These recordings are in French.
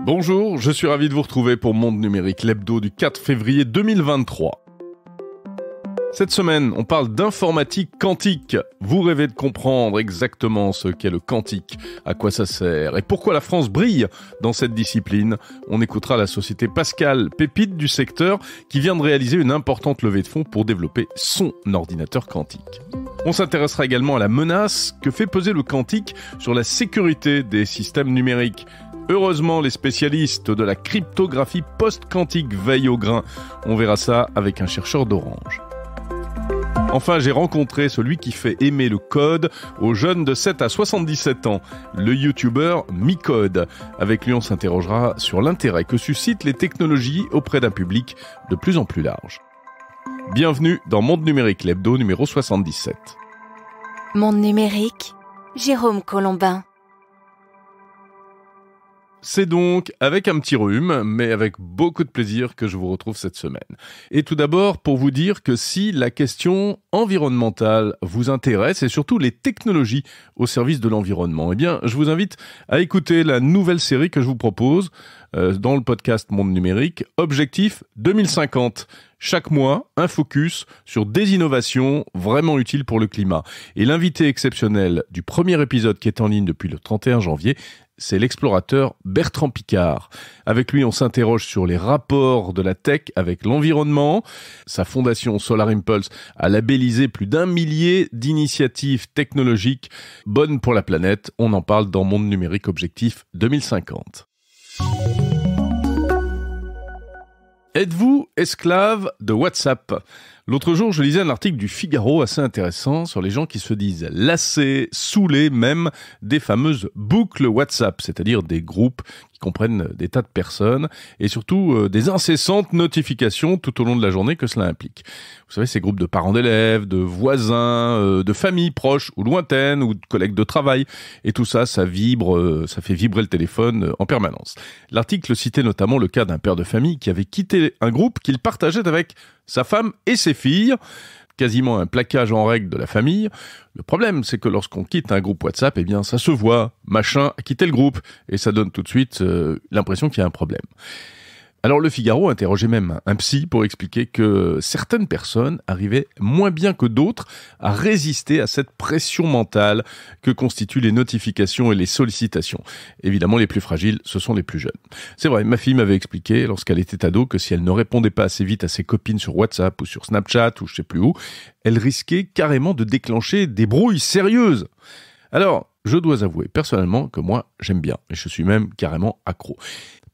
Bonjour, je suis ravi de vous retrouver pour Monde Numérique, l'hebdo du 4 février 2023. Cette semaine, on parle d'informatique quantique. Vous rêvez de comprendre exactement ce qu'est le quantique, à quoi ça sert et pourquoi la France brille dans cette discipline. On écoutera la société Pascal, pépite du secteur, qui vient de réaliser une importante levée de fonds pour développer son ordinateur quantique. On s'intéressera également à la menace que fait peser le quantique sur la sécurité des systèmes numériques. Heureusement, les spécialistes de la cryptographie post-quantique veillent au grain. On verra ça avec un chercheur d'Orange. Enfin, j'ai rencontré celui qui fait aimer le code aux jeunes de 7 à 77 ans, le youtubeur MiCode. Avec lui, on s'interrogera sur l'intérêt que suscitent les technologies auprès d'un public de plus en plus large. Bienvenue dans Monde Numérique, l'hebdo numéro 77. Monde Numérique, Jérôme Colombin. C'est donc avec un petit rhume, mais avec beaucoup de plaisir que je vous retrouve cette semaine. Et tout d'abord, pour vous dire que si la question environnementale vous intéresse, et surtout les technologies au service de l'environnement, eh bien, je vous invite à écouter la nouvelle série que je vous propose dans le podcast Monde Numérique, Objectif 2050. Chaque mois, un focus sur des innovations vraiment utiles pour le climat. Et l'invité exceptionnel du premier épisode qui est en ligne depuis le 31 janvier, c'est l'explorateur Bertrand Piccard. Avec lui, on s'interroge sur les rapports de la tech avec l'environnement. Sa fondation Solar Impulse a labellisé plus d'1 millier d'initiatives technologiques bonnes pour la planète. On en parle dans Monde Numérique Objectif 2050. Êtes-vous esclave de WhatsApp ? L'autre jour, je lisais un article du Figaro assez intéressant sur les gens qui se disent lassés, saoulés même des fameuses boucles WhatsApp, c'est-à-dire des groupes qui comprennent des tas de personnes et surtout des incessantes notifications tout au long de la journée que cela implique. Vous savez, ces groupes de parents d'élèves, de voisins, de familles proches ou lointaines ou de collègues de travail et tout ça, ça vibre, ça fait vibrer le téléphone en permanence. L'article citait notamment le cas d'un père de famille qui avait quitté un groupe qu'il partageait avec sa femme et ses filles, quasiment un plaquage en règle de la famille. Le problème, c'est que lorsqu'on quitte un groupe WhatsApp, eh bien, ça se voit, machin a quitté le groupe, et ça donne tout de suite l'impression qu'il y a un problème. Alors le Figaro interrogeait même un psy pour expliquer que certaines personnes arrivaient moins bien que d'autres à résister à cette pression mentale que constituent les notifications et les sollicitations. Évidemment, les plus fragiles, ce sont les plus jeunes. C'est vrai, ma fille m'avait expliqué lorsqu'elle était ado que si elle ne répondait pas assez vite à ses copines sur WhatsApp ou sur Snapchat ou je sais plus où, elle risquait carrément de déclencher des brouilles sérieuses. Alors, je dois avouer personnellement que moi, j'aime bien et je suis même carrément accro.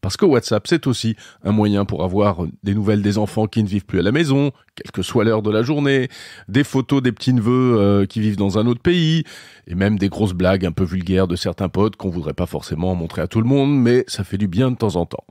Parce que WhatsApp, c'est aussi un moyen pour avoir des nouvelles des enfants qui ne vivent plus à la maison, quelle que soit l'heure de la journée, des photos des petits-neveux qui vivent dans un autre pays, et même des grosses blagues un peu vulgaires de certains potes qu'on voudrait pas forcément montrer à tout le monde, mais ça fait du bien de temps en temps.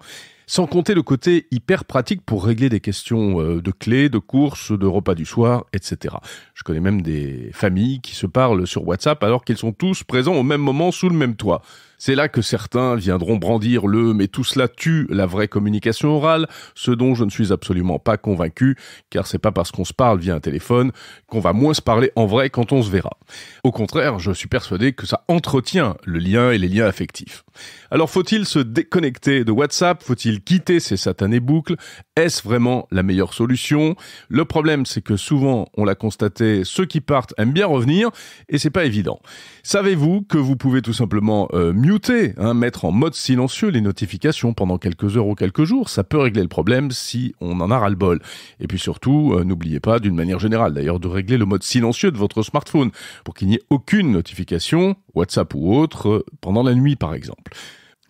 Sans compter le côté hyper pratique pour régler des questions de clés, de courses, de repas du soir, etc. Je connais même des familles qui se parlent sur WhatsApp alors qu'ils sont tous présents au même moment sous le même toit. C'est là que certains viendront brandir le « mais tout cela tue la vraie communication orale », ce dont je ne suis absolument pas convaincu, car c'est pas parce qu'on se parle via un téléphone qu'on va moins se parler en vrai quand on se verra. Au contraire, je suis persuadé que ça entretient le lien et les liens affectifs. Alors faut-il se déconnecter de WhatsApp ? Faut-il quitter ces satanées boucles ? Est-ce vraiment la meilleure solution ? Le problème, c'est que souvent, on l'a constaté, ceux qui partent aiment bien revenir, et c'est pas évident. Savez-vous que vous pouvez tout simplement muter, mettre en mode silencieux les notifications pendant quelques heures ou quelques jours? Ça peut régler le problème si on en a ras-le-bol. Et puis surtout, n'oubliez pas, d'une manière générale d'ailleurs, de régler le mode silencieux de votre smartphone pour qu'il n'y ait aucune notification, WhatsApp ou autre, pendant la nuit par exemple.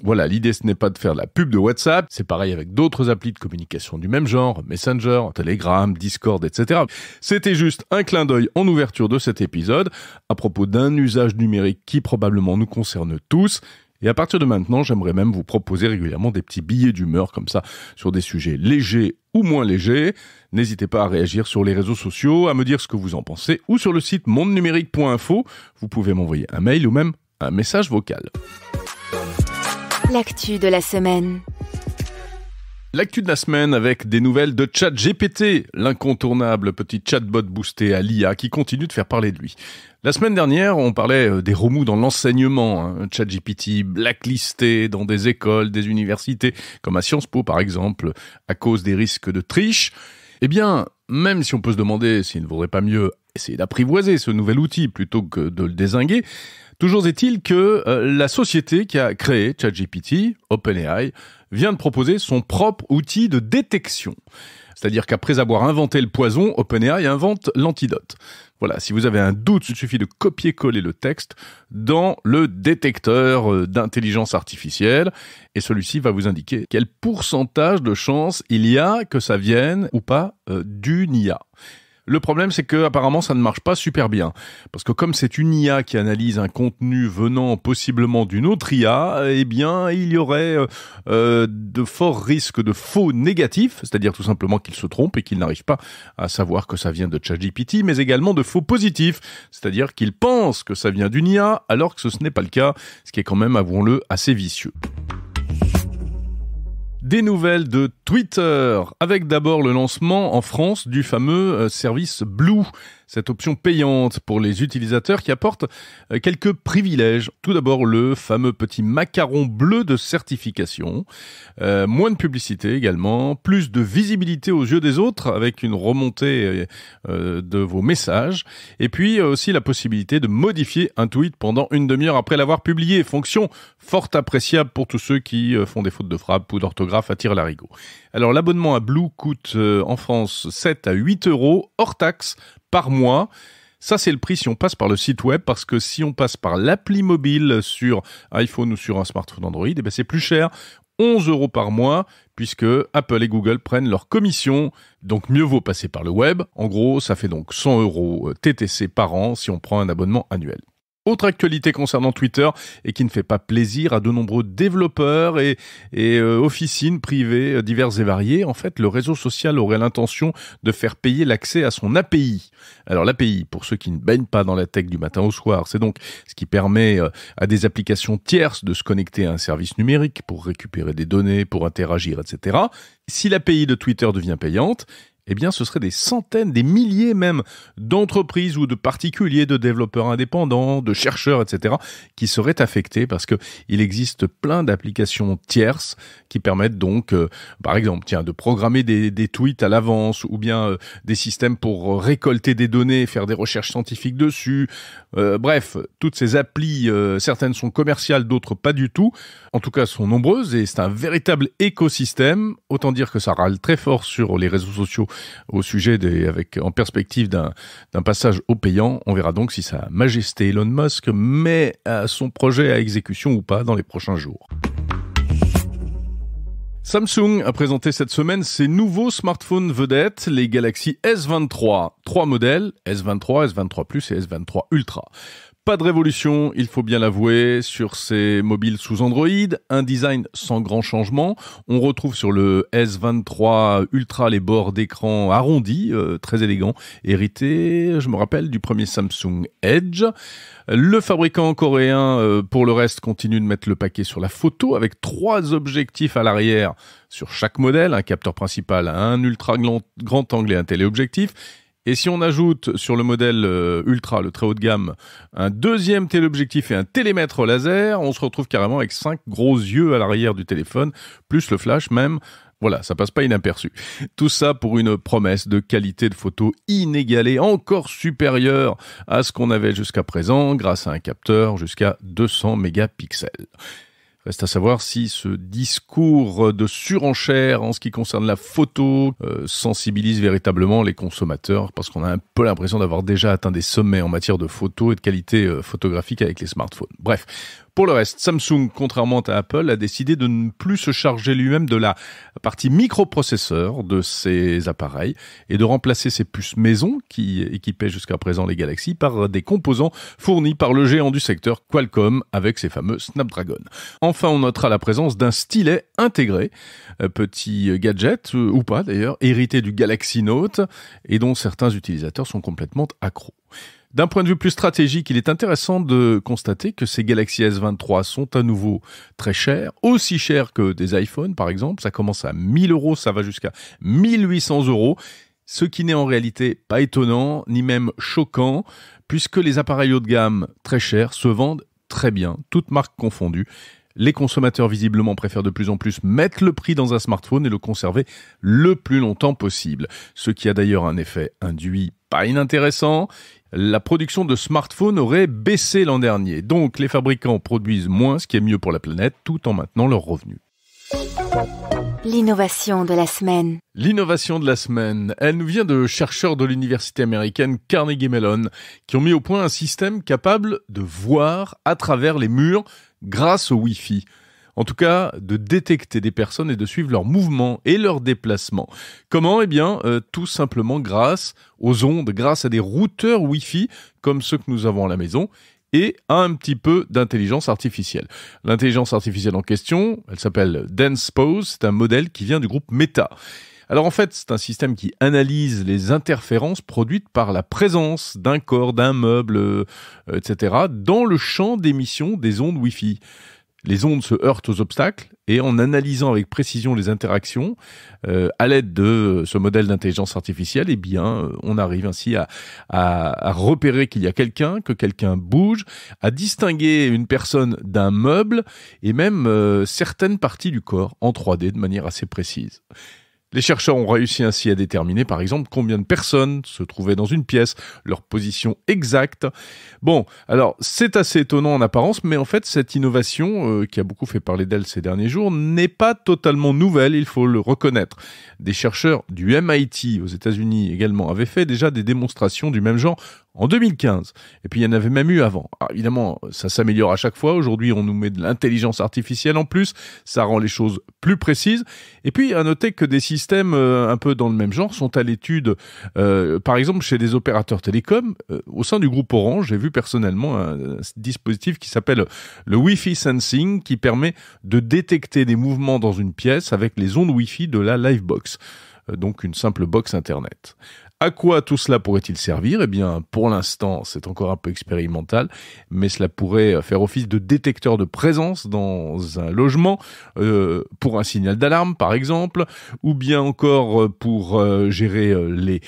Voilà, l'idée ce n'est pas de faire de la pub de WhatsApp, c'est pareil avec d'autres applis de communication du même genre, Messenger, Telegram, Discord, etc. C'était juste un clin d'œil en ouverture de cet épisode à propos d'un usage numérique qui probablement nous concerne tous. Et à partir de maintenant, j'aimerais même vous proposer régulièrement des petits billets d'humeur comme ça sur des sujets légers ou moins légers. N'hésitez pas à réagir sur les réseaux sociaux, à me dire ce que vous en pensez ou sur le site mondenumérique.info. Vous pouvez m'envoyer un mail ou même un message vocal. L'actu de la semaine. L'actu de la semaine avec des nouvelles de ChatGPT, l'incontournable petit chatbot boosté à l'IA qui continue de faire parler de lui. La semaine dernière, on parlait des remous dans l'enseignement, ChatGPT blacklisté dans des écoles, des universités, comme à Sciences Po par exemple, à cause des risques de triche. Eh bien, même si on peut se demander s'il ne vaudrait pas mieux essayer d'apprivoiser ce nouvel outil plutôt que de le dézinguer, toujours est-il que la société qui a créé ChatGPT, OpenAI, vient de proposer son propre outil de détection. C'est-à-dire qu'après avoir inventé le poison, OpenAI invente l'antidote. Voilà, si vous avez un doute, il suffit de copier-coller le texte dans le détecteur d'intelligence artificielle et celui-ci va vous indiquer quel pourcentage de chances il y a que ça vienne ou pas d'une IA. Le problème, c'est que apparemment, ça ne marche pas super bien. Parce que comme c'est une IA qui analyse un contenu venant possiblement d'une autre IA, eh bien, il y aurait de forts risques de faux négatifs, c'est-à-dire tout simplement qu'il se trompe et qu'il n'arrive pas à savoir que ça vient de ChatGPT, mais également de faux positifs, c'est-à-dire qu'il pense que ça vient d'une IA alors que ce n'est pas le cas, ce qui est quand même, avouons-le, assez vicieux. Des nouvelles de Twitter, avec d'abord le lancement en France du fameux service Blue, cette option payante pour les utilisateurs qui apporte quelques privilèges. Tout d'abord, le fameux petit macaron bleu de certification, moins de publicité également, plus de visibilité aux yeux des autres avec une remontée de vos messages, et puis aussi la possibilité de modifier un tweet pendant une demi-heure après l'avoir publié, fonction fort appréciable pour tous ceux qui font des fautes de frappe ou d'orthographe à tire-larigot. Alors l'abonnement à Blue coûte en France 7 à 8 euros hors taxe par mois. Ça, c'est le prix si on passe par le site web, parce que si on passe par l'appli mobile sur iPhone ou sur un smartphone Android, eh ben c'est plus cher, 11 euros par mois, puisque Apple et Google prennent leur commission. Donc mieux vaut passer par le web. En gros, ça fait donc 100 euros TTC par an si on prend un abonnement annuel. Autre actualité concernant Twitter et qui ne fait pas plaisir à de nombreux développeurs et officines privées diverses et variées. En fait, le réseau social aurait l'intention de faire payer l'accès à son API. Alors l'API, pour ceux qui ne baignent pas dans la tech du matin au soir, c'est donc ce qui permet à des applications tierces de se connecter à un service numérique pour récupérer des données, pour interagir, etc. Si l'API de Twitter devient payante, eh bien, ce seraient des centaines, des milliers même d'entreprises ou de particuliers, de développeurs indépendants, de chercheurs, etc., qui seraient affectés parce que il existe plein d'applications tierces qui permettent donc, par exemple, de programmer des tweets à l'avance ou bien des systèmes pour récolter des données, faire des recherches scientifiques dessus. Bref, toutes ces applis, certaines sont commerciales, d'autres pas du tout. En tout cas, sont nombreuses et c'est un véritable écosystème. Autant dire que ça râle très fort sur les réseaux sociaux au sujet en perspective d'un passage au payant. On verra donc si Sa Majesté Elon Musk met son projet à exécution ou pas dans les prochains jours. Samsung a présenté cette semaine ses nouveaux smartphones vedettes, les Galaxy S23. 3 modèles, S23, S23 Plus et S23 Ultra. Pas de révolution, il faut bien l'avouer, sur ces mobiles sous Android, un design sans grand changement. On retrouve sur le S23 Ultra les bords d'écran arrondis, très élégants, hérités, je me rappelle, du premier Samsung Edge. Le fabricant coréen, pour le reste, continue de mettre le paquet sur la photo avec 3 objectifs à l'arrière sur chaque modèle, un capteur principal, un ultra grand angle et un téléobjectif. Et si on ajoute sur le modèle Ultra, le très haut de gamme, un deuxième téléobjectif et un télémètre laser, on se retrouve carrément avec 5 gros yeux à l'arrière du téléphone, plus le flash même. Voilà, ça passe pas inaperçu. Tout ça pour une promesse de qualité de photo inégalée, encore supérieure à ce qu'on avait jusqu'à présent, grâce à un capteur jusqu'à 200 mégapixels. Reste à savoir si ce discours de surenchère en ce qui concerne la photo sensibilise véritablement les consommateurs, parce qu'on a un peu l'impression d'avoir déjà atteint des sommets en matière de photo et de qualité photographique avec les smartphones. Bref, pour le reste, Samsung, contrairement à Apple, a décidé de ne plus se charger lui-même de la partie microprocesseur de ses appareils et de remplacer ses puces maison qui équipaient jusqu'à présent les Galaxy par des composants fournis par le géant du secteur Qualcomm avec ses fameux Snapdragon. Enfin, on notera la présence d'un stylet intégré, petit gadget, ou pas d'ailleurs, hérité du Galaxy Note et dont certains utilisateurs sont complètement accros. D'un point de vue plus stratégique, il est intéressant de constater que ces Galaxy S23 sont à nouveau très chers, aussi chers que des iPhones par exemple. Ça commence à 1 000 euros, ça va jusqu'à 1 800 euros. ce qui n'est en réalité pas étonnant, ni même choquant, puisque les appareils haut de gamme très chers se vendent très bien, toutes marques confondues. Les consommateurs visiblement préfèrent de plus en plus mettre le prix dans un smartphone et le conserver le plus longtemps possible. Ce qui a d'ailleurs un effet induit pas inintéressant. La production de smartphones aurait baissé l'an dernier. Donc les fabricants produisent moins, ce qui est mieux pour la planète, tout en maintenant leurs revenus. L'innovation de la semaine. L'innovation de la semaine, elle nous vient de chercheurs de l'université américaine Carnegie Mellon qui ont mis au point un système capable de voir à travers les murs grâce au Wi-Fi. En tout cas, de détecter des personnes et de suivre leurs mouvements et leurs déplacements. Comment ? Tout simplement grâce aux ondes, grâce à des routeurs Wi-Fi comme ceux que nous avons à la maison et à un petit peu d'intelligence artificielle. L'intelligence artificielle en question, elle s'appelle DensePose, c'est un modèle qui vient du groupe Meta. Alors en fait, c'est un système qui analyse les interférences produites par la présence d'un corps, d'un meuble, etc. dans le champ d'émission des ondes Wi-Fi. Les ondes se heurtent aux obstacles et en analysant avec précision les interactions, à l'aide de ce modèle d'intelligence artificielle, on arrive ainsi à repérer qu'il y a quelqu'un, que quelqu'un bouge, à distinguer une personne d'un meuble et même certaines parties du corps en 3D de manière assez précise. Les chercheurs ont réussi ainsi à déterminer, par exemple, combien de personnes se trouvaient dans une pièce, leur position exacte. Bon, alors, c'est assez étonnant en apparence, mais en fait, cette innovation, qui a beaucoup fait parler d'elle ces derniers jours, n'est pas totalement nouvelle, il faut le reconnaître. Des chercheurs du MIT aux États-Unis également avaient fait déjà des démonstrations du même genre en 2015. Et puis, il y en avait même eu avant. Alors, évidemment, ça s'améliore à chaque fois. Aujourd'hui, on nous met de l'intelligence artificielle en plus. Ça rend les choses plus précises. Et puis, à noter que des systèmes un peu dans le même genre sont à l'étude, par exemple, chez des opérateurs télécoms. Au sein du groupe Orange, j'ai vu personnellement un dispositif qui s'appelle le Wi-Fi Sensing, qui permet de détecter des mouvements dans une pièce avec les ondes Wi-Fi de la Livebox. Donc, une simple box Internet. À quoi tout cela pourrait-il servir ? Pour l'instant, c'est encore un peu expérimental, mais cela pourrait faire office de détecteur de présence dans un logement, pour un signal d'alarme, par exemple, ou bien encore pour gérer les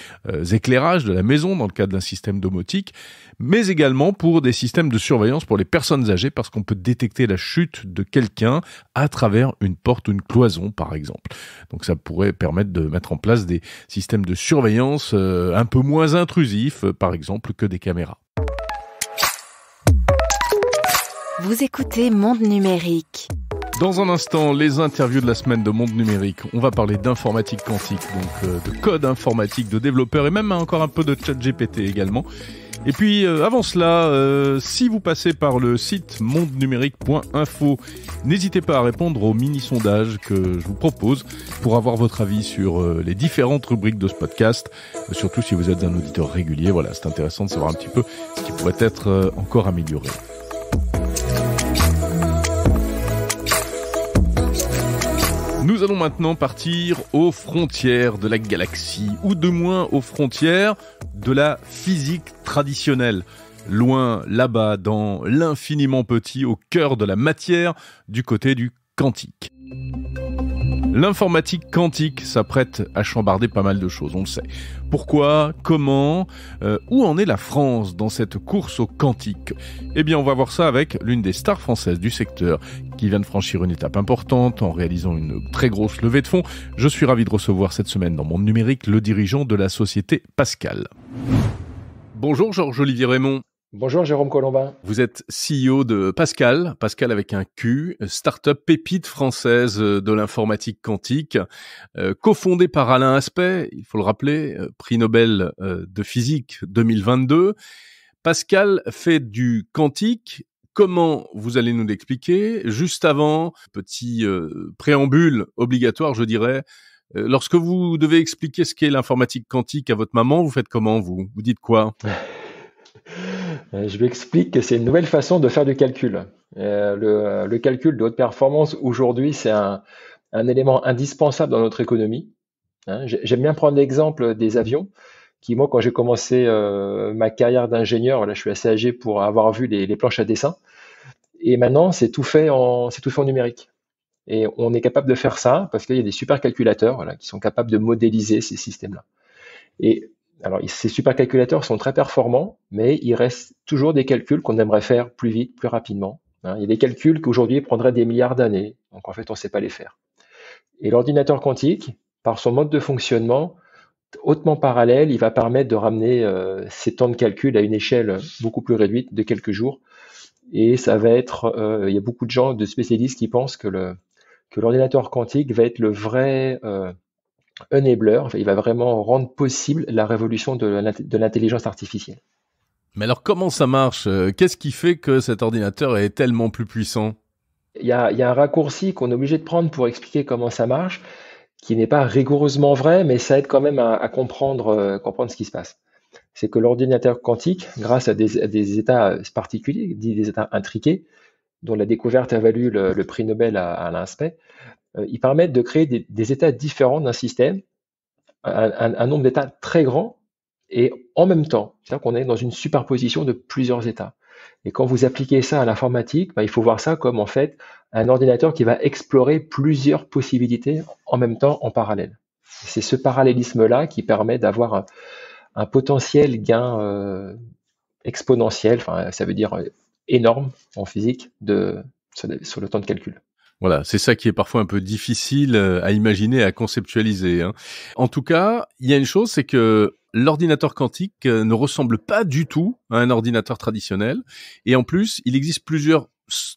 éclairages de la maison dans le cadre d'un système domotique, mais également pour des systèmes de surveillance pour les personnes âgées, parce qu'on peut détecter la chute de quelqu'un à travers une porte ou une cloison, par exemple. Donc ça pourrait permettre de mettre en place des systèmes de surveillance un peu moins intrusifs, par exemple, que des caméras. Vous écoutez Monde Numérique. Dans un instant, les interviews de la semaine de Monde Numérique. On va parler d'informatique quantique, donc de code informatique, de développeurs et même encore un peu de ChatGPT également. Et puis avant cela, si vous passez par le site mondenumérique.info, n'hésitez pas à répondre au mini-sondage que je vous propose pour avoir votre avis sur les différentes rubriques de ce podcast, surtout si vous êtes un auditeur régulier. Voilà, c'est intéressant de savoir un petit peu ce qui pourrait être encore amélioré. Nous allons maintenant partir aux frontières de la galaxie, ou de moins aux frontières de la physique traditionnelle. Loin là-bas, dans l'infiniment petit, au cœur de la matière, du côté du quantique. L'informatique quantique s'apprête à chambarder pas mal de choses, on le sait. Pourquoi ? Comment ? Où en est la France dans cette course au quantique ? On va voir ça avec l'une des stars françaises du secteur qui vient de franchir une étape importante en réalisant une très grosse levée de fonds. Je suis ravi de recevoir cette semaine dans Monde Numérique le dirigeant de la société Pascal. Bonjour Georges-Olivier Raymond. Bonjour Jérôme Colombin. Vous êtes CEO de Pascal avec un Q, start-up pépite française de l'informatique quantique, cofondée par Alain Aspect, il faut le rappeler, prix Nobel de physique 2022. Pascal fait du quantique. Comment vous allez nous l'expliquer ? Juste avant, petit préambule obligatoire, je dirais. Lorsque vous devez expliquer ce qu'est l'informatique quantique à votre maman, vous faites comment ? Vous dites quoi ? Je lui explique que c'est une nouvelle façon de faire du calcul. Le calcul de haute performance, aujourd'hui, c'est un élément indispensable dans notre économie. J'aime bien prendre l'exemple des avions, qui, moi, quand j'ai commencé ma carrière d'ingénieur, je suis assez âgé pour avoir vu les planches à dessin. Et maintenant, c'est tout fait en numérique. Et on est capable de faire ça parce qu'il y a des supercalculateurs qui sont capables de modéliser ces systèmes-là. Et alors, ces supercalculateurs sont très performants, mais il reste toujours des calculs qu'on aimerait faire plus vite, plus rapidement. Hein. Il y a des calculs qu'aujourd'hui prendraient des milliards d'années. Donc, en fait, on ne sait pas les faire. Et l'ordinateur quantique, par son mode de fonctionnement, hautement parallèle, il va permettre de ramener ces temps de calcul à une échelle beaucoup plus réduite de quelques jours. Et ça va être, il y a beaucoup de gens, de spécialistes qui pensent que l'ordinateur quantique va être le vrai enabler. Enfin, il va vraiment rendre possible la révolution de l'intelligence artificielle. Mais alors, comment ça marche? Qu'est-ce qui fait que cet ordinateur est tellement plus puissant? Il y a un raccourci qu'on est obligé de prendre pour expliquer comment ça marche, qui n'est pas rigoureusement vrai, mais ça aide quand même à comprendre ce qui se passe. C'est que l'ordinateur quantique, grâce à des états particuliers, dits des états intriqués, dont la découverte a valu le prix Nobel à Alain Aspect, ils permettent de créer des états différents d'un système, un nombre d'états très grand, et en même temps. C'est-à-dire qu'on est dans une superposition de plusieurs états. Et quand vous appliquez ça à l'informatique, il faut voir ça comme en fait un ordinateur qui va explorer plusieurs possibilités en même temps, en parallèle. C'est ce parallélisme-là qui permet d'avoir un potentiel gain exponentiel, enfin ça veut dire énorme en physique sur le temps de calcul. Voilà, c'est ça qui est parfois un peu difficile à imaginer, à conceptualiser, hein. En tout cas, il y a une chose, c'est que l'ordinateur quantique ne ressemble pas du tout à un ordinateur traditionnel. Et en plus, il existe plusieurs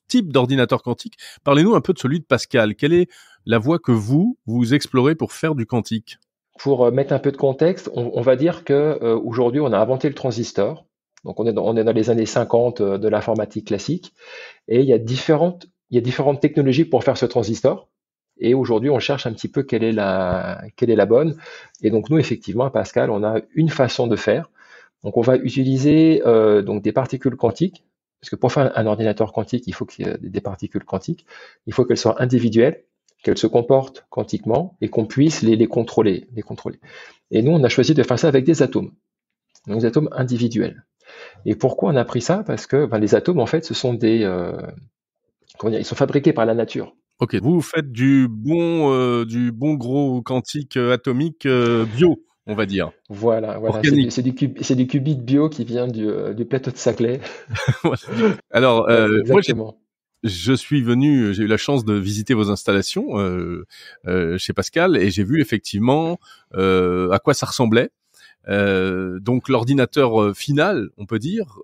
types d'ordinateurs quantiques. Parlez-nous un peu de celui de Pascal. Quelle est la voie que vous explorez pour faire du quantique? Pour mettre un peu de contexte, on va dire que aujourd'hui, on a inventé le transistor. Donc, on est dans les années 50 de l'informatique classique. Et il y a différentes technologies pour faire ce transistor. Et aujourd'hui, on cherche un petit peu quelle est la bonne. Et donc, nous, effectivement, à Pascal, on a une façon de faire. Donc, on va utiliser donc des particules quantiques. Parce que pour faire un ordinateur quantique, il faut qu'il y ait des particules quantiques. Il faut qu'elles soient individuelles, qu'elles se comportent quantiquement et qu'on puisse les contrôler. Et nous, on a choisi de faire ça avec des atomes. Donc, des atomes individuels. Et pourquoi on a pris ça? Parce que les atomes, en fait, ce sont ils sont fabriqués par la nature. Ok, vous faites du bon gros quantique atomique bio, on va dire. Voilà. Organique. C'est du qubit bio qui vient du plateau de Saclay. Alors, moi, Exactement. j'ai eu la chance de visiter vos installations chez Pascal et j'ai vu effectivement à quoi ça ressemblait. Donc l'ordinateur final, on peut dire,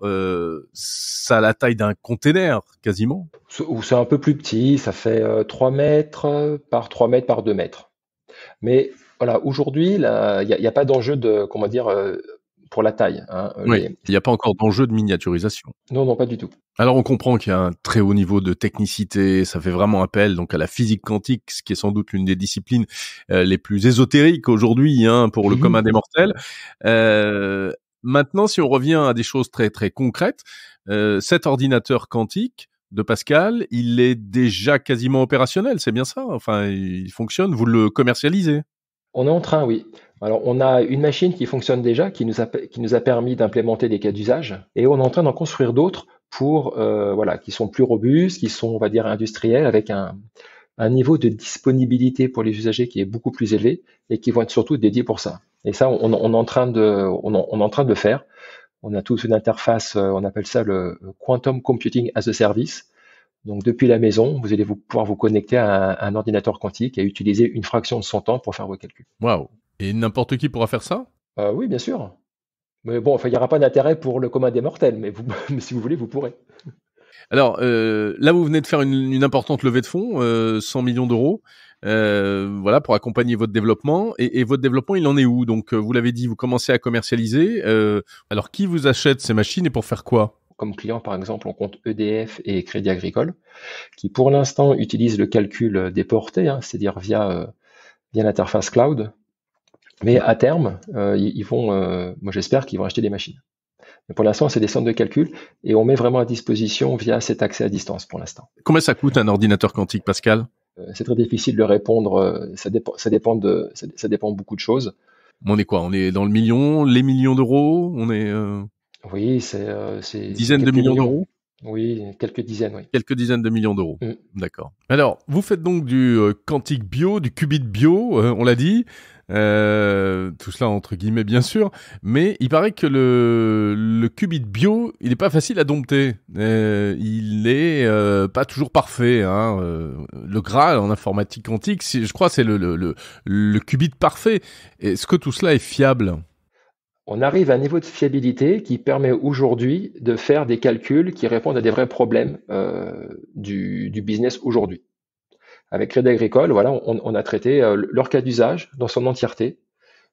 ça a la taille d'un container quasiment. C'est un peu plus petit, ça fait 3 mètres par 3 mètres par 2 mètres. Mais voilà, aujourd'hui, il n'y a pas d'enjeu pour la taille. Hein. Oui, il n'y a pas encore d'enjeu de miniaturisation. Non, pas du tout. Alors on comprend qu'il y a un très haut niveau de technicité, ça fait vraiment appel donc à la physique quantique, ce qui est sans doute l'une des disciplines les plus ésotériques aujourd'hui pour le commun des mortels. Maintenant, si on revient à des choses très très concrètes, cet ordinateur quantique de Pascal, il est déjà quasiment opérationnel, c'est bien ça? Enfin, il fonctionne, vous le commercialisez? On est en train, oui. Alors, on a une machine qui fonctionne déjà, qui nous a permis d'implémenter des cas d'usage, et on est en train d'en construire d'autres qui sont plus robustes, qui sont, on va dire, industriels, avec un niveau de disponibilité pour les usagers qui est beaucoup plus élevé et qui vont être surtout dédiés pour ça. Et ça, on est en train de le faire. On a tous une interface, on appelle ça le Quantum Computing as a Service. Donc, depuis la maison, vous allez pouvoir vous connecter à un ordinateur quantique et utiliser une fraction de son temps pour faire vos calculs. Waouh! Et n'importe qui pourra faire ça? Oui, bien sûr. Mais bon, enfin, il n'y aura pas d'intérêt pour le commun des mortels, mais si vous voulez, vous pourrez. Alors, là, vous venez de faire une importante levée de fonds, 100 millions d'euros, voilà, pour accompagner votre développement. Et votre développement, il en est où? Donc, vous l'avez dit, vous commencez à commercialiser. Alors, qui vous achète ces machines et pour faire quoi? Comme client, par exemple, on compte EDF et Crédit Agricole, qui pour l'instant utilisent le calcul déporté, c'est-à-dire via l'interface cloud. Mais à terme, moi j'espère qu'ils vont acheter des machines. Mais pour l'instant, c'est des centres de calcul et on met vraiment à disposition via cet accès à distance pour l'instant. Combien ça coûte un ordinateur quantique, Pascal? C'est très difficile de répondre. Ça dépend de beaucoup de choses. On est quoi? On est dans le million, les millions d'euros? On est Oui, c'est dizaines de millions d'euros? Oui, quelques dizaines, oui. Quelques dizaines de millions d'euros. D'accord. Alors, vous faites donc du quantique bio, du qubit bio, on l'a dit. Tout cela entre guillemets bien sûr, mais il paraît que le qubit bio, il n'est pas facile à dompter. Il est pas toujours parfait. Le Graal en informatique quantique, je crois, c'est le qubit parfait. Est-ce que tout cela est fiable ? On arrive à un niveau de fiabilité qui permet aujourd'hui de faire des calculs qui répondent à des vrais problèmes du business aujourd'hui. Avec Crédit Agricole, voilà, on a traité leur cas d'usage dans son entièreté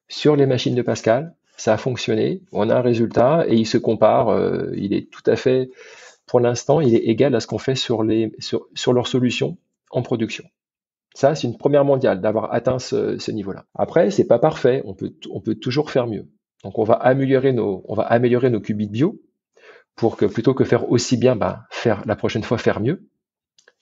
sur les machines de Pascal. Ça a fonctionné, on a un résultat et il se compare. Il est tout à fait, pour l'instant, il est égal à ce qu'on fait sur leurs solutions en production. Ça, c'est une première mondiale d'avoir atteint ce niveau-là. Après, c'est pas parfait, on peut toujours faire mieux. Donc, on va améliorer nos qubits bio pour que plutôt que faire aussi bien, la prochaine fois faire mieux.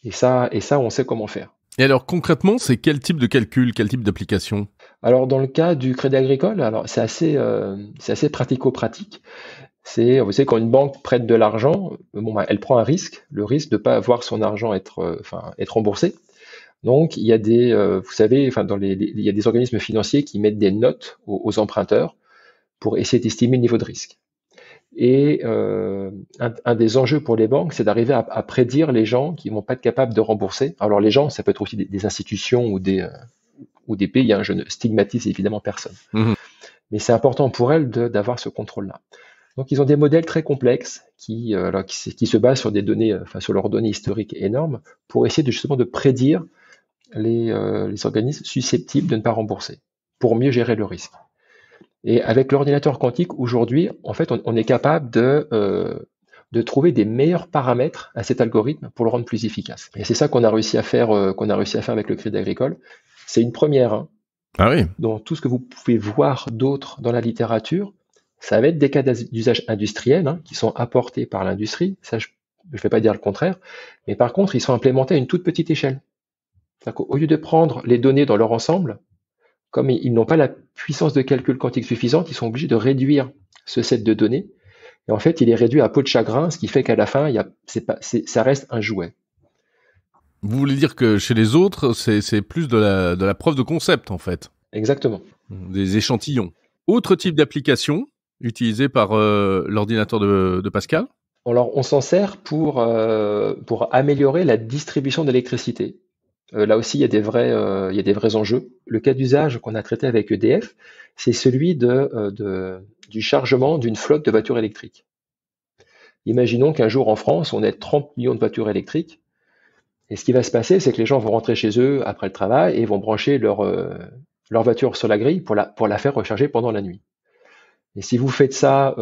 Et ça, on sait comment faire. Et alors concrètement, c'est quel type de calcul, quel type d'application ? Alors dans le cas du Crédit Agricole, alors c'est assez pratico-pratique. Vous savez, quand une banque prête de l'argent, elle prend un risque, le risque de ne pas voir son argent être remboursé. Donc il y a il y a des organismes financiers qui mettent des notes aux emprunteurs pour essayer d'estimer le niveau de risque. Et un des enjeux pour les banques, c'est d'arriver à prédire les gens qui vont pas être capables de rembourser. Alors les gens, ça peut être aussi des institutions ou des pays. Je ne stigmatise évidemment personne. Mmh. Mais c'est important pour elles d'avoir ce contrôle-là. Donc ils ont des modèles très complexes qui se basent sur des données, sur leurs données historiques énormes, pour essayer justement de prédire les organismes susceptibles de ne pas rembourser, pour mieux gérer le risque. Et avec l'ordinateur quantique, aujourd'hui, en fait, on est capable de trouver des meilleurs paramètres à cet algorithme pour le rendre plus efficace. Et c'est ça qu'on a réussi à faire avec le Crédit Agricole. C'est une première. Ah oui. Dans tout ce que vous pouvez voir d'autre dans la littérature, ça va être des cas d'usage industriel qui sont apportés par l'industrie. Ça, je ne vais pas dire le contraire. Mais par contre, ils sont implémentés à une toute petite échelle. C'est-à-dire qu'au lieu de prendre les données dans leur ensemble, comme ils n'ont pas la puissance de calcul quantique suffisante, ils sont obligés de réduire ce set de données. Et en fait, il est réduit à peau de chagrin, ce qui fait qu'à la fin, ça reste un jouet. Vous voulez dire que chez les autres, c'est plus de la preuve de concept, en fait. Exactement. Des échantillons. Autre type d'application utilisée par l'ordinateur de Pascal ? Alors, on s'en sert pour améliorer la distribution d'électricité. Là aussi, il y a des vrais enjeux. Le cas d'usage qu'on a traité avec EDF, c'est celui du chargement d'une flotte de voitures électriques. Imaginons qu'un jour en France, on ait 30 millions de voitures électriques. Et ce qui va se passer, c'est que les gens vont rentrer chez eux après le travail et vont brancher leur voiture sur la grille pour la faire recharger pendant la nuit. Et si vous faites ça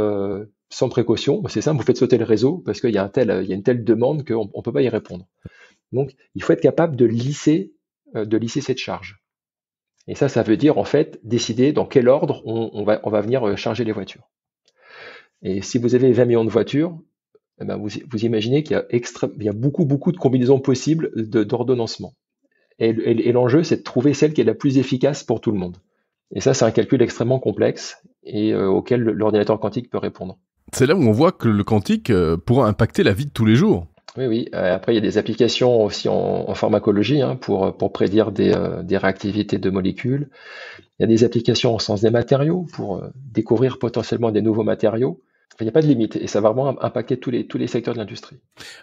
sans précaution, c'est simple, vous faites sauter le réseau parce qu'il y a une telle demande qu'on ne peut pas y répondre. Donc, il faut être capable de lisser cette charge. Et ça veut dire en fait décider dans quel ordre on va venir charger les voitures. Et si vous avez 20 millions de voitures, vous imaginez qu'il y a beaucoup de combinaisons possibles d'ordonnancement. Et l'enjeu, c'est de trouver celle qui est la plus efficace pour tout le monde. Et ça, c'est un calcul extrêmement complexe et auquel l'ordinateur quantique peut répondre. C'est là où on voit que le quantique pourra impacter la vie de tous les jours. Oui. Après, il y a des applications aussi en pharmacologie pour prédire des réactivités de molécules. Il y a des applications en sens des matériaux pour découvrir potentiellement des nouveaux matériaux. Il n'y a pas de limite et ça va vraiment impacter tous les secteurs de l'industrie.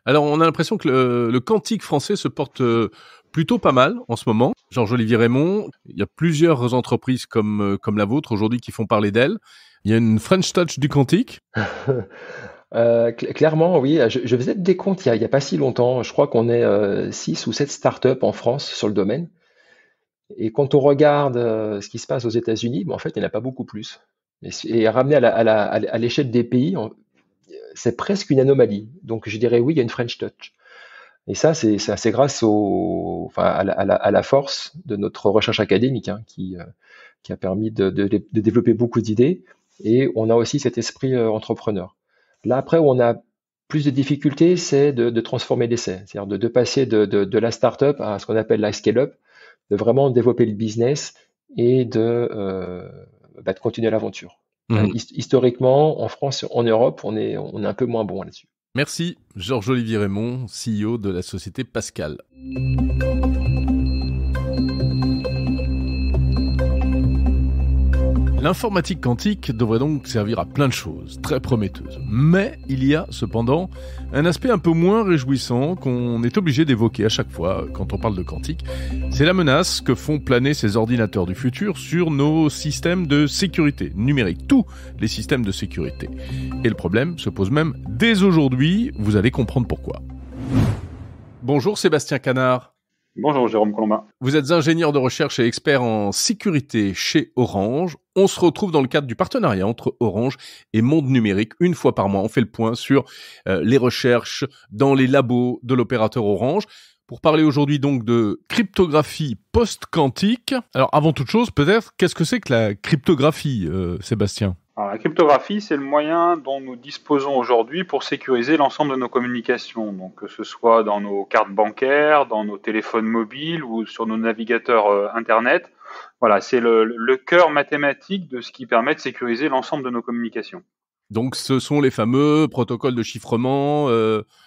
Alors, on a l'impression que le quantique français se porte plutôt pas mal en ce moment. Georges-Olivier Raymond, il y a plusieurs entreprises comme la vôtre aujourd'hui qui font parler d'elles. Il y a une French Touch du quantique. Clairement, oui. Je faisais des comptes il y a pas si longtemps. Je crois qu'on est 6 ou 7 startups en France sur le domaine. Et quand on regarde ce qui se passe aux États-Unis, en fait, il n'y en a pas beaucoup plus. Et ramené à l'échelle des pays, c'est presque une anomalie. Donc, je dirais oui, il y a une French Touch. Et ça, c'est grâce à la force de notre recherche académique qui a permis de développer beaucoup d'idées. Et on a aussi cet esprit entrepreneur. Là, après, où on a plus de difficultés, c'est de transformer l'essai. C'est-à-dire de passer de la start-up à ce qu'on appelle la scale-up, de vraiment développer le business et de continuer l'aventure. Historiquement, en France, en Europe, on est un peu moins bon là-dessus. Merci, Georges-Olivier Raymond, CEO de la société Pascal. L'informatique quantique devrait donc servir à plein de choses, très prometteuses. Mais il y a cependant un aspect un peu moins réjouissant qu'on est obligé d'évoquer à chaque fois quand on parle de quantique. C'est la menace que font planer ces ordinateurs du futur sur nos systèmes de sécurité numérique, tous les systèmes de sécurité. Et le problème se pose même dès aujourd'hui, vous allez comprendre pourquoi. Bonjour Sébastien Canard. Bonjour Jérôme Colombin. Vous êtes ingénieur de recherche et expert en sécurité chez Orange. On se retrouve dans le cadre du partenariat entre Orange et Monde Numérique. Une fois par mois, on fait le point sur les recherches dans les labos de l'opérateur Orange. Pour parler aujourd'hui donc de cryptographie post-quantique. Alors avant toute chose, peut-être, qu'est-ce que c'est que la cryptographie, Sébastien ? Alors, la cryptographie, c'est le moyen dont nous disposons aujourd'hui pour sécuriser l'ensemble de nos communications, donc que ce soit dans nos cartes bancaires, dans nos téléphones mobiles ou sur nos navigateurs Internet. Voilà, c'est le cœur mathématique de ce qui permet de sécuriser l'ensemble de nos communications. Donc ce sont les fameux protocoles de chiffrement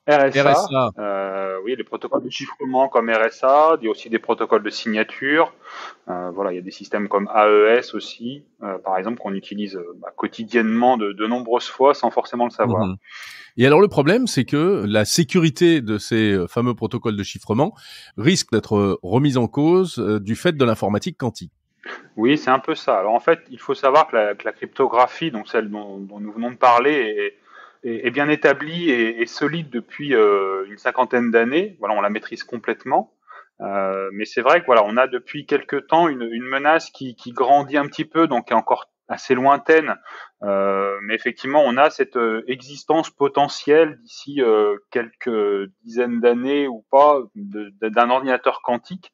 RSA. Oui, les protocoles de chiffrement comme RSA, il y a aussi des protocoles de signature. Voilà, il y a des systèmes comme AES aussi, par exemple, qu'on utilise quotidiennement de nombreuses fois sans forcément le savoir. Et alors le problème, c'est que la sécurité de ces fameux protocoles de chiffrement risque d'être remise en cause du fait de l'informatique quantique. Oui, c'est un peu ça. Alors en fait, il faut savoir que la cryptographie, donc celle dont nous venons de parler, est bien établie et solide depuis une cinquantaine d'années. Voilà, on la maîtrise complètement. Mais c'est vrai que voilà, on a depuis quelques temps une menace qui grandit un petit peu, donc qui est encore assez lointaine. Mais effectivement, on a cette existence potentielle d'ici quelques dizaines d'années ou pas d'un ordinateur quantique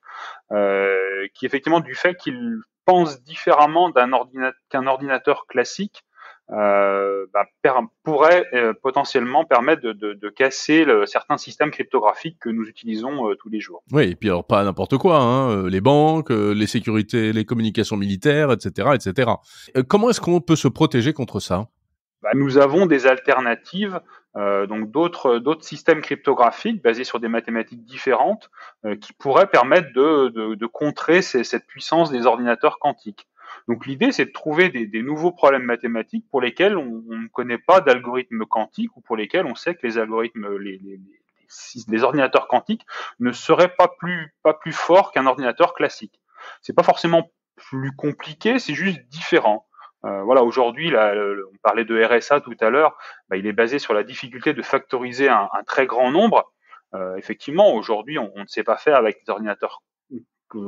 qui effectivement du fait qu'il pense différemment qu'un ordinateur classique pourrait potentiellement permettre de casser certains systèmes cryptographiques que nous utilisons tous les jours. Oui, et puis alors pas n'importe quoi, hein, les banques, les sécurités, les communications militaires, etc., etc. Comment est-ce qu'on peut se protéger contre ça ? Nous avons des alternatives, donc d'autres systèmes cryptographiques basés sur des mathématiques différentes qui pourraient permettre de contrer cette puissance des ordinateurs quantiques. Donc l'idée, c'est de trouver des nouveaux problèmes mathématiques pour lesquels on ne connaît pas d'algorithme quantique ou pour lesquels on sait que les algorithmes, les ordinateurs quantiques ne seraient pas plus forts qu'un ordinateur classique. C'est pas forcément plus compliqué, c'est juste différent. Voilà, aujourd'hui, là, on parlait de RSA tout à l'heure, il est basé sur la difficulté de factoriser un très grand nombre. Effectivement, aujourd'hui, on ne sait pas faire avec des ordinateurs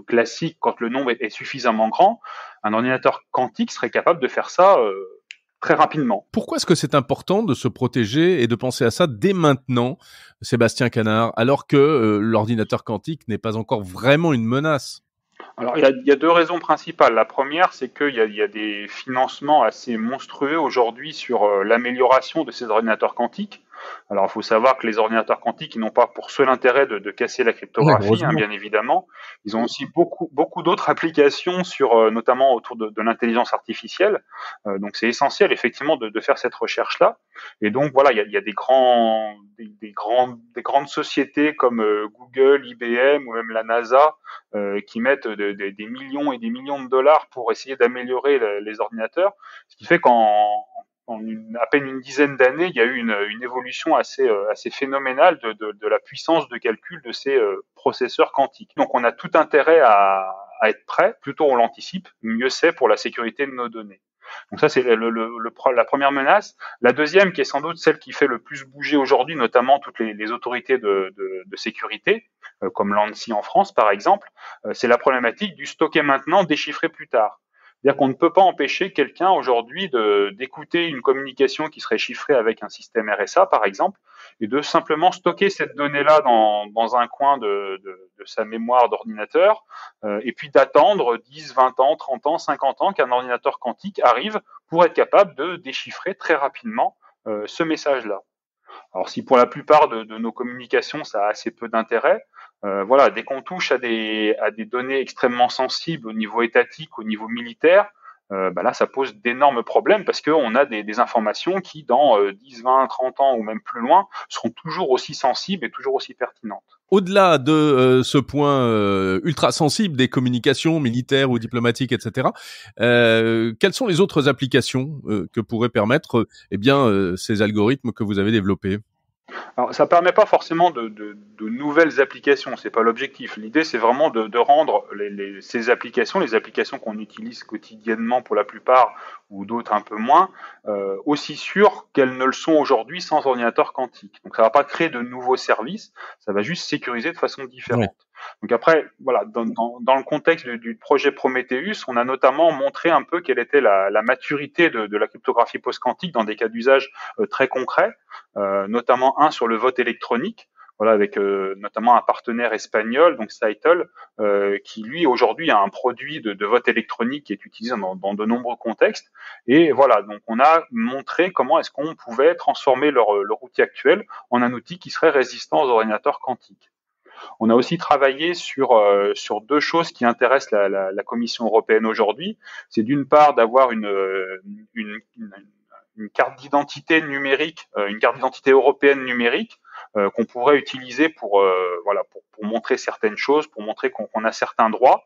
classiques quand le nombre est suffisamment grand. Un ordinateur quantique serait capable de faire ça très rapidement. Pourquoi est-ce que c'est important de se protéger et de penser à ça dès maintenant, Sébastien Canard, alors que l'ordinateur quantique n'est pas encore vraiment une menace ? Alors, il y a deux raisons principales. La première, c'est qu'il y a des financements assez monstrueux aujourd'hui sur l'amélioration de ces ordinateurs quantiques. Alors, il faut savoir que les ordinateurs quantiques, ils n'ont pas pour seul intérêt de casser la cryptographie, bien évidemment. Ils ont aussi beaucoup d'autres applications notamment autour de l'intelligence artificielle. Donc, c'est essentiel, effectivement, de faire cette recherche-là. Et donc, voilà, il y a des grandes sociétés comme Google, IBM ou même la NASA qui mettent des millions et des millions de dollars pour essayer d'améliorer les ordinateurs. Ce qui fait à peine une dizaine d'années, il y a eu une évolution assez phénoménale de la puissance de calcul de ces processeurs quantiques. Donc on a tout intérêt à être prêt. Plus tôt on l'anticipe, mieux c'est pour la sécurité de nos données. Donc ça, c'est la première menace. La deuxième, qui est sans doute celle qui fait le plus bouger aujourd'hui, notamment toutes les autorités de sécurité, comme l'ANSSI en France par exemple, c'est la problématique du stocker maintenant, déchiffrer plus tard. C'est-à-dire qu'on ne peut pas empêcher quelqu'un aujourd'hui d'écouter une communication qui serait chiffrée avec un système RSA, par exemple, et de simplement stocker cette donnée-là dans un coin de sa mémoire d'ordinateur, et puis d'attendre 10, 20 ans, 30 ans, 50 ans qu'un ordinateur quantique arrive pour être capable de déchiffrer très rapidement ce message-là. Alors si pour la plupart de nos communications, ça a assez peu d'intérêt, voilà, dès qu'on touche à des données extrêmement sensibles au niveau étatique, au niveau militaire, là, ça pose d'énormes problèmes parce qu'on a des informations qui, dans 10, 20, 30 ans ou même plus loin, seront toujours aussi sensibles et toujours aussi pertinentes. Au-delà de ce point ultra sensible des communications militaires ou diplomatiques, etc., quelles sont les autres applications que pourraient permettre ces algorithmes que vous avez développés ? Alors, ça permet pas forcément de nouvelles applications, c'est pas l'objectif. L'idée, c'est vraiment de rendre ces applications, les applications qu'on utilise quotidiennement pour la plupart, ou d'autres un peu moins, aussi sûres qu'elles ne le sont aujourd'hui sans ordinateur quantique. Donc, ça va pas créer de nouveaux services, ça va juste sécuriser de façon différente. Ouais. Donc après, voilà, dans le contexte du projet Prometheus, on a notamment montré un peu quelle était la maturité de la cryptographie post-quantique dans des cas d'usage très concrets, notamment un sur le vote électronique, voilà, avec notamment un partenaire espagnol, donc Scytl, qui lui aujourd'hui a un produit de vote électronique qui est utilisé dans de nombreux contextes. Et voilà, donc on a montré comment est-ce qu'on pouvait transformer leur outil actuel en un outil qui serait résistant aux ordinateurs quantiques. On a aussi travaillé sur deux choses qui intéressent la Commission européenne aujourd'hui. C'est d'une part d'avoir une carte d'identité numérique, une carte d'identité européenne numérique qu'on pourrait utiliser pour montrer certaines choses, pour montrer qu'on a certains droits,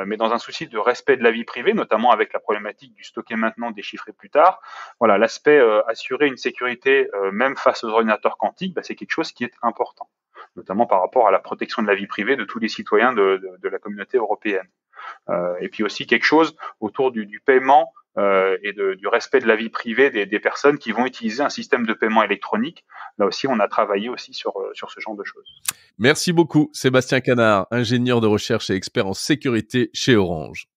mais dans un souci de respect de la vie privée, notamment avec la problématique du stocker maintenant, déchiffrer plus tard. Voilà, l'aspect assurer une sécurité même face aux ordinateurs quantiques, c'est quelque chose qui est important, notamment par rapport à la protection de la vie privée de tous les citoyens de la communauté européenne. Et puis aussi quelque chose autour du paiement et du respect de la vie privée des personnes qui vont utiliser un système de paiement électronique. Là aussi, on a travaillé aussi sur ce genre de choses. Merci beaucoup, Sébastien Canard, ingénieur de recherche et expert en sécurité chez Orange.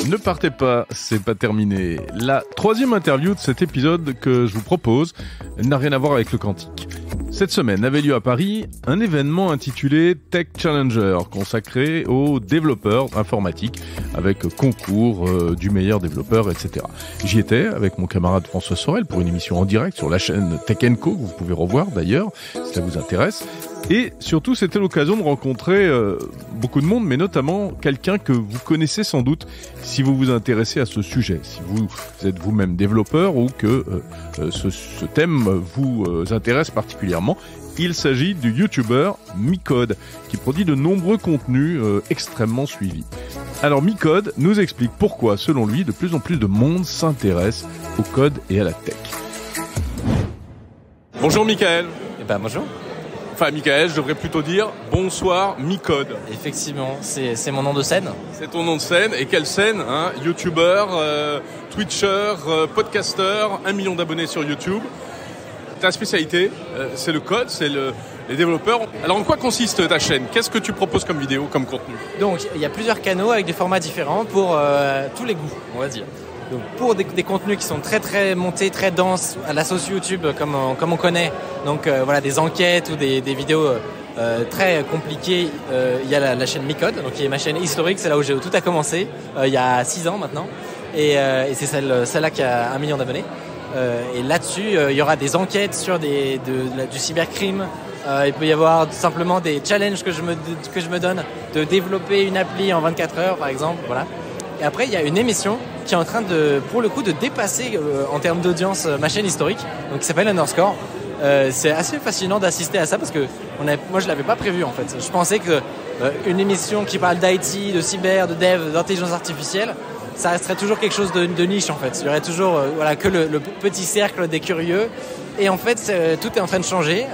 Ne partez pas, c'est pas terminé. La troisième interview de cet épisode que je vous propose n'a rien à voir avec le quantique. Cette semaine avait lieu à Paris un événement intitulé Tech Challenger, consacré aux développeurs informatiques, avec concours du meilleur développeur, etc. J'y étais avec mon camarade François Sorel pour une émission en direct sur la chaîne Tech & Co, que vous pouvez revoir d'ailleurs, si ça vous intéresse. Et surtout, c'était l'occasion de rencontrer beaucoup de monde, mais notamment quelqu'un que vous connaissez sans doute si vous vous intéressez à ce sujet, si vous êtes vous-même développeur ou que ce thème vous intéresse particulièrement. Il s'agit du youtubeur Micode, qui produit de nombreux contenus extrêmement suivis. Alors Micode nous explique pourquoi, selon lui, de plus en plus de monde s'intéresse au code et à la tech. Bonjour Michael. Bonjour. Enfin, Michael, je devrais plutôt dire bonsoir, Micode. Effectivement, c'est mon nom de scène. C'est ton nom de scène. Et quelle scène, hein? YouTuber, Twitcher, podcaster, 1 million d'abonnés sur YouTube. Ta spécialité, c'est le code, c'est les développeurs. Alors, en quoi consiste ta chaîne? Qu'est-ce que tu proposes comme vidéo, comme contenu? Donc, il y a plusieurs canaux avec des formats différents pour tous les goûts, on va dire. Donc, pour des contenus qui sont très très montés, très denses, à la sauce YouTube comme on connaît, donc voilà, des enquêtes ou des vidéos très compliquées, il y a la chaîne Micode, donc qui est ma chaîne historique, c'est là où tout a commencé, il y a 6 ans maintenant, et c'est celle-là qui a 1 million d'abonnés. Et là-dessus, il y aura des enquêtes sur du cybercrime. Il peut y avoir simplement des challenges que je me donne de développer une appli en 24 heures, par exemple, voilà. Et après, il y a une émission qui est en train pour le coup, de dépasser en termes d'audience ma chaîne historique, donc qui s'appelle Underscore. C'est assez fascinant d'assister à ça parce que moi, je l'avais pas prévu en fait. Je pensais que une émission qui parle d'IT, de cyber, de dev, d'intelligence artificielle, ça resterait toujours quelque chose de niche en fait. Il y aurait toujours que le petit cercle des curieux. Et en fait, tout est en train de changer.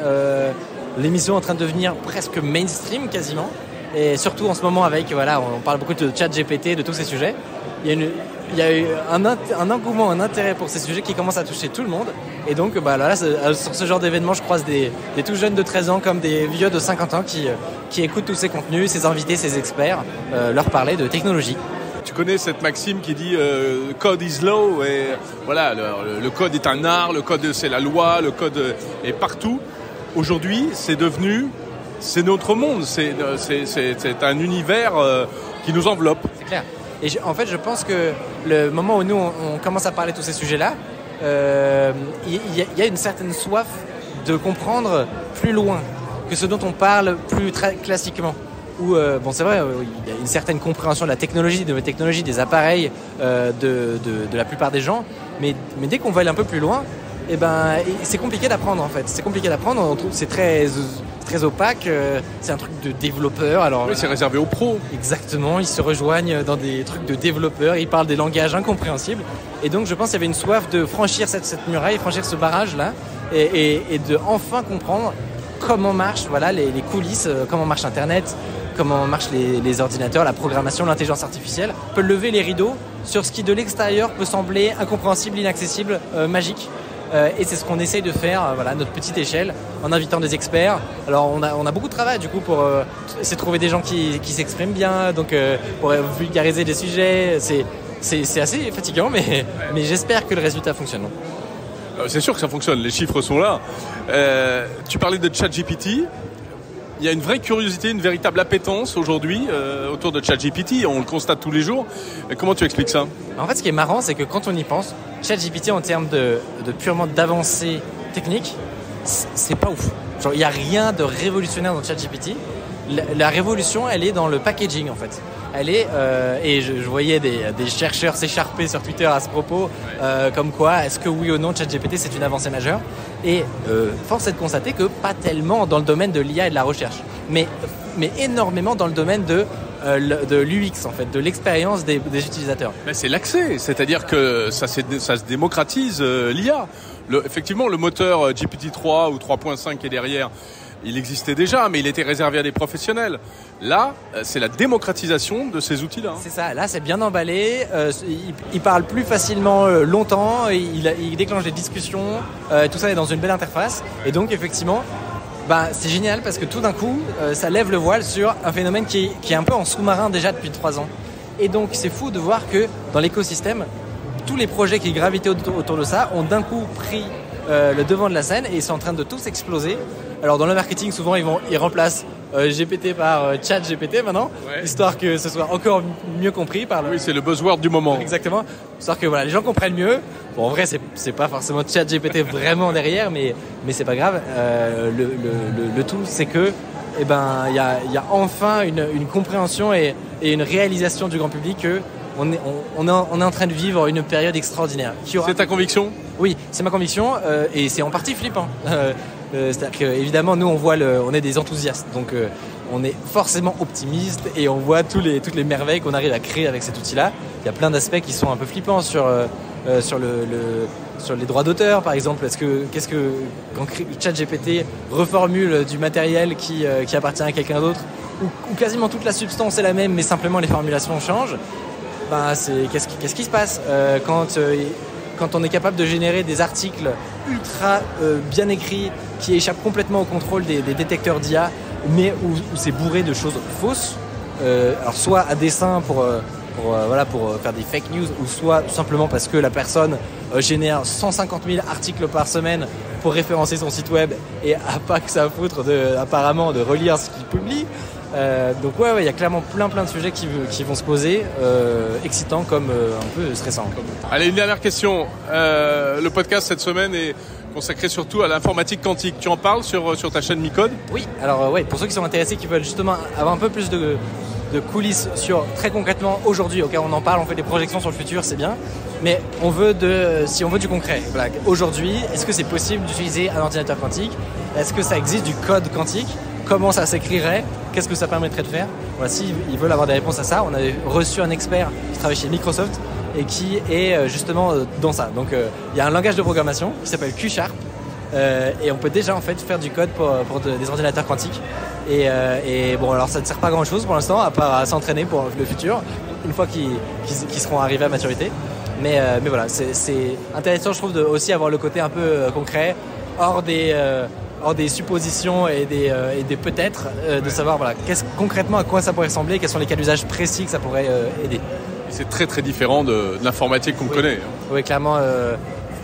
L'émission est en train de devenir presque mainstream quasiment. Et surtout en ce moment on parle beaucoup de ChatGPT, de tous ces sujets. Il y a eu un engouement, un intérêt pour ces sujets qui commence à toucher tout le monde. Et donc sur ce genre d'événement, je croise des tout jeunes de 13 ans comme des vieux de 50 ans qui écoutent tous ces contenus, ces invités, ces experts, leur parler de technologie. Tu connais cette maxime qui dit code is law, et voilà, le code est un art, le code c'est la loi, le code est partout. Aujourd'hui, c'est notre monde, c'est un univers qui nous enveloppe. C'est clair. Et en fait, je pense que le moment où nous on commence à parler de tous ces sujets-là, il y a une certaine soif de comprendre plus loin. que ce dont on parle plus classiquement. Où, bon, c'est vrai, il y a une certaine compréhension de la technologie, de la technologie, des appareils de la plupart des gens, mais dès qu'on va aller un peu plus loin, eh ben, c'est compliqué d'apprendre en fait. C'est compliqué d'apprendre, on trouve que c'est très opaque, c'est un truc de développeur. Alors, oui, c'est réservé aux pros. Exactement, ils se rejoignent dans des trucs de développeurs, ils parlent des langages incompréhensibles. Et donc je pense qu'il y avait une soif de franchir cette muraille, franchir ce barrage-là, et de enfin comprendre comment marchent les coulisses, comment marche Internet, comment marchent les ordinateurs, la programmation, l'intelligence artificielle, peut lever les rideaux sur ce qui de l'extérieur peut sembler incompréhensible, inaccessible, magique. Et c'est ce qu'on essaye de faire à notre petite échelle, en invitant des experts. Alors on a beaucoup de travail du coup pour essayer de trouver des gens qui s'expriment bien, donc pour vulgariser des sujets. C'est assez fatigant, mais j'espère que le résultat fonctionne. C'est sûr que ça fonctionne, les chiffres sont là. Tu parlais de ChatGPT. Il y a une vraie curiosité, une véritable appétence aujourd'hui autour de ChatGPT. On le constate tous les jours. Comment tu expliques ça ? En fait, ce qui est marrant, c'est que quand on y pense, ChatGPT en termes de purement d'avancée technique, c'est pas ouf. Genre, il n'y a rien de révolutionnaire dans ChatGPT. La révolution, elle est dans le packaging en fait. Elle est, et je voyais des chercheurs s'écharper sur Twitter à ce propos, comme quoi, est-ce que oui ou non ChatGPT c'est une avancée majeure ? Et force est de constater que pas tellement dans le domaine de l'IA et de la recherche, mais énormément dans le domaine de l'UX en fait, de l'expérience des utilisateurs. Mais c'est l'accès, c'est-à-dire que ça se démocratise l'IA. Effectivement, le moteur GPT-3 ou 3.5 qui est derrière, il existait déjà, mais il était réservé à des professionnels. Là, c'est la démocratisation de ces outils-là. C'est ça, là c'est bien emballé, il parle plus facilement longtemps, il déclenche des discussions, tout ça est dans une belle interface. Et donc effectivement, c'est génial parce que tout d'un coup, ça lève le voile sur un phénomène qui est un peu en sous-marin déjà depuis 3 ans. Et donc c'est fou de voir que dans l'écosystème, tous les projets qui gravitaient autour de ça ont d'un coup pris le devant de la scène et ils sont en train de tous exploser. Alors dans le marketing, souvent ils remplacent GPT par chat GPT maintenant, histoire que ce soit encore mieux compris par le... Oui, c'est le buzzword du moment. Exactement, histoire que les gens comprennent mieux. Bon, en vrai, c'est pas forcément chat GPT vraiment derrière, mais c'est pas grave. Le tout, c'est que il y a enfin une compréhension et une réalisation du grand public que on est en train de vivre une période extraordinaire. C'est ta conviction ? Oui, c'est ma conviction et c'est en partie flippant. C'est-à-dire qu'évidemment, nous, on est des enthousiastes. Donc, on est forcément optimiste et on voit toutes les merveilles qu'on arrive à créer avec cet outil-là. Il y a plein d'aspects qui sont un peu flippants sur les droits d'auteur, par exemple. Quand ChatGPT reformule du matériel qui appartient à quelqu'un d'autre, ou quasiment toute la substance est la même, mais simplement les formulations changent, qu'est-ce qui se passe quand on est capable de générer des articles ultra bien écrits qui échappent complètement au contrôle des détecteurs d'IA, mais où c'est bourré de choses fausses, alors soit à dessein pour faire des fake news, ou soit tout simplement parce que la personne génère 150 000 articles par semaine pour référencer son site web et a pas que ça à foutre apparemment de relire ce qu'il publie. Donc il y a clairement plein de sujets qui vont se poser, excitants comme un peu stressants. Allez, une dernière question. Le podcast cette semaine est consacré surtout à l'informatique quantique. Tu en parles sur ta chaîne Micode ? Oui, alors pour ceux qui sont intéressés, qui veulent justement avoir un peu plus de coulisses sur très concrètement aujourd'hui, ok, on en parle, on fait des projections sur le futur, c'est bien, mais si on veut du concret, aujourd'hui, est-ce que c'est possible d'utiliser un ordinateur quantique ? Est-ce que ça existe du code quantique ? Comment ça s'écrirait ? Qu'est-ce que ça permettrait de faire ? Voilà, s'ils veulent avoir des réponses à ça, on avait reçu un expert qui travaille chez Microsoft et qui est justement dans ça. Donc il y a un langage de programmation qui s'appelle Q#, et on peut déjà en fait faire du code pour des ordinateurs quantiques. Et bon, alors ça ne sert pas à grand chose pour l'instant, à part à s'entraîner pour le futur, une fois qu'ils seront arrivés à maturité. Mais voilà, c'est intéressant, je trouve, de aussi avoir le côté un peu concret, hors des suppositions et des peut-être, de savoir concrètement à quoi ça pourrait ressembler, quels sont les cas d'usage précis que ça pourrait aider. C'est très très différent de l'informatique qu'on connaît. Oui, clairement,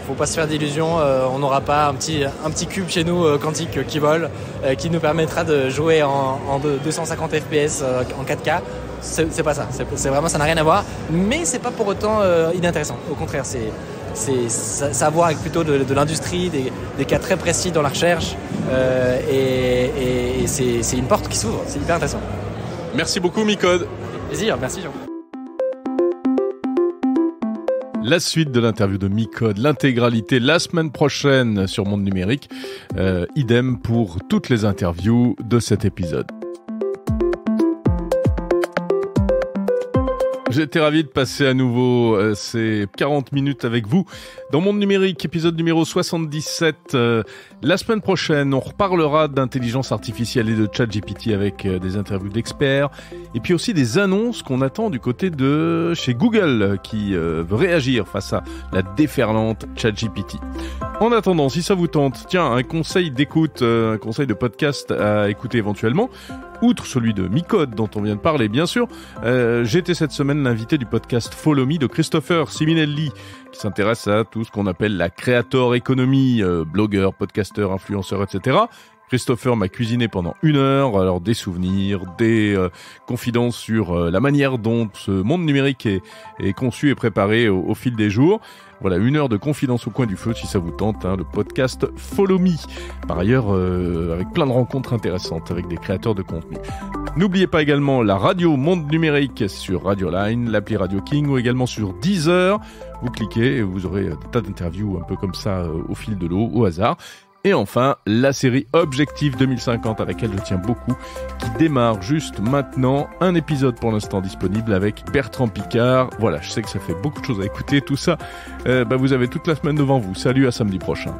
faut pas se faire d'illusions, on n'aura pas un petit cube chez nous quantique qui vole, qui nous permettra de jouer en 250 FPS en 4K. C'est pas ça, c'est vraiment, ça n'a rien à voir, mais c'est pas pour autant inintéressant. Au contraire, ça a à voir avec plutôt de l'industrie, des cas très précis dans la recherche, et c'est une porte qui s'ouvre, c'est hyper intéressant. Merci beaucoup Micode. Plaisir, merci Jean. La suite de l'interview de Micode, l'intégralité la semaine prochaine sur Monde Numérique. Idem pour toutes les interviews de cet épisode. J'étais ravi de passer à nouveau ces 40 minutes avec vous dans Monde Numérique, épisode numéro 77. La semaine prochaine, on reparlera d'intelligence artificielle et de ChatGPT avec des interviews d'experts et puis aussi des annonces qu'on attend du côté de chez Google qui veut réagir face à la déferlante ChatGPT. En attendant, si ça vous tente, tiens, un conseil d'écoute, un conseil de podcast à écouter éventuellement, outre celui de Micode dont on vient de parler, bien sûr, j'étais cette semaine l'invité du podcast Follow Me de Christopher Siminelli, qui s'intéresse à tout ce qu'on appelle la creator economy, blogueur, podcasteur, influenceur, etc. Christopher m'a cuisiné pendant 1 heure, alors des souvenirs, des confidences sur la manière dont ce monde numérique est conçu et préparé au fil des jours. Voilà, 1 heure de confidence au coin du feu si ça vous tente, le podcast Follow Me. Par ailleurs, avec plein de rencontres intéressantes avec des créateurs de contenu. N'oubliez pas également la radio Monde Numérique sur Radioline, l'appli Radio King ou également sur Deezer. Vous cliquez et vous aurez des tas d'interviews un peu comme ça au fil de l'eau, au hasard. Et enfin, la série Objectif 2050 à laquelle je tiens beaucoup, qui démarre juste maintenant. Un épisode pour l'instant disponible avec Bertrand Piccard. Voilà, je sais que ça fait beaucoup de choses à écouter, tout ça. Vous avez toute la semaine devant vous. Salut, à samedi prochain.